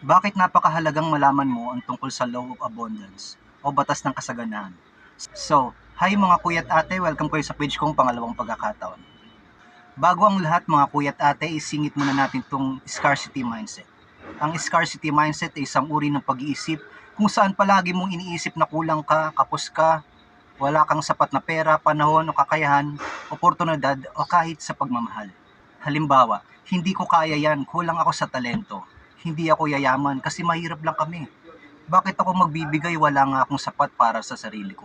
Bakit napakahalagang malaman mo ang tungkol sa Law of Abundance o Batas ng Kasaganaan? So, hi mga kuya at ate, welcome kayo sa page kong Pangalawang Pagkakataon. Bago ang lahat mga kuya at ate, isingit muna natin itong scarcity mindset. Ang scarcity mindset ay isang uri ng pag-iisip kung saan palagi mong iniisip na kulang ka, kapos ka, wala kang sapat na pera, panahon o kakayahan, oportunidad o kahit sa pagmamahal. Halimbawa, hindi ko kaya yan, kulang ako sa talento. Hindi ako yayaman kasi mahirap lang kami. Bakit ako magbibigay, wala nga akong sapat para sa sarili ko?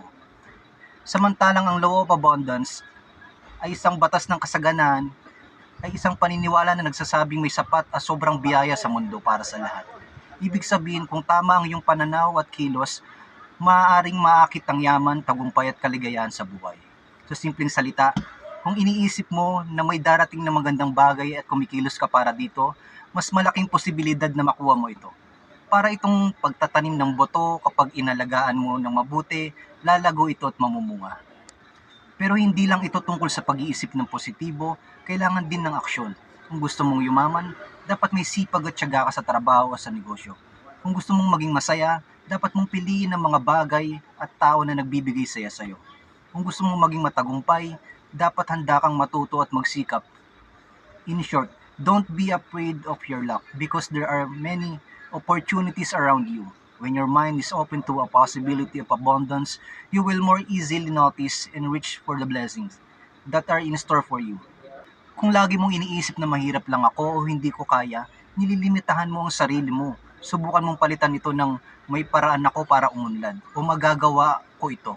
Samantalang ang Law of Abundance ay isang batas ng kasaganaan, ay isang paniniwala na nagsasabing may sapat at sobrang biyaya sa mundo para sa lahat. Ibig sabihin kung tama ang iyong pananaw at kilos, maaaring maakit ang yaman, tagumpay at kaligayahan sa buhay. Sa simpleng salita, kung iniisip mo na may darating na magandang bagay at kumikilos ka para dito, mas malaking posibilidad na makuha mo ito. Para itong pagtatanim ng boto, kapag inalagaan mo ng mabuti, lalago ito at mamumunga. Pero hindi lang ito tungkol sa pag-iisip ng positibo, kailangan din ng aksyon. Kung gusto mong yumaman, dapat may sipag at tiyaga ka sa trabaho o sa negosyo. Kung gusto mong maging masaya, dapat mong piliin ang mga bagay at tao na nagbibigay saya sa'yo. Kung gusto mong maging matagumpay, dapat handa kang matuto at magsikap. In short, don't be afraid of your luck because there are many opportunities around you. When your mind is open to a possibility of abundance, you will more easily notice and reach for the blessings that are in store for you. Kung lagi mong iniisip na mahirap lang ako o hindi ko kaya, nililimitahan mo ang sarili mo. Subukan mong palitan ito ng may paraan ako para umunlad o magagawa ko ito.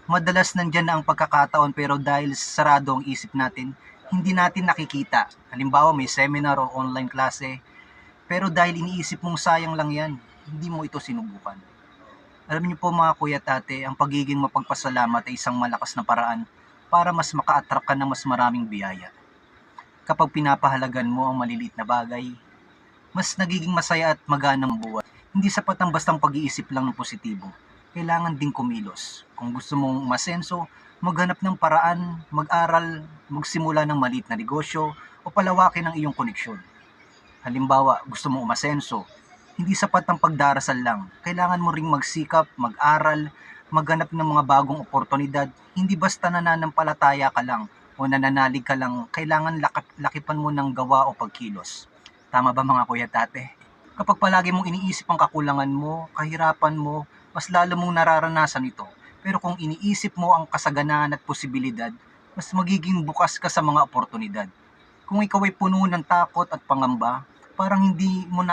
Madalas nandyan na ang pagkakataon pero dahil sarado ang isip natin, hindi natin nakikita. Halimbawa may seminar o online klase, pero dahil iniisip mong sayang lang yan, hindi mo ito sinubukan. Alam niyo po mga kuya at ate, ang pagiging mapagpasalamat ay isang malakas na paraan para mas maka-attract ka ng mas maraming biyaya. Kapag pinapahalagan mo ang maliliit na bagay, mas nagiging masaya at maganang buhay. Hindi sapat ang bastang pag-iisip lang ng positibo. Kailangan ding kumilos. Kung gusto mong umasenso, maghanap ng paraan, mag-aral, magsimula ng maliit na negosyo o palawakin ang iyong koneksyon. Halimbawa, gusto mong umasenso, hindi sapat ang pagdarasal lang. Kailangan mo ring magsikap, mag-aral, maghanap ng mga bagong oportunidad. Hindi basta nananampalataya ka lang o nananalig ka lang, kailangan lakipan mo ng gawa o pagkilos. Tama ba mga kuya at ate? Kapag palagi mong iniisip ang kakulangan mo, kahirapan mo, mas lalo mong nararanasan ito. Pero kung iniisip mo ang kasaganaan at posibilidad, mas magiging bukas ka sa mga oportunidad. Kung ikaw ay puno ng takot at pangamba, parang hindi mo na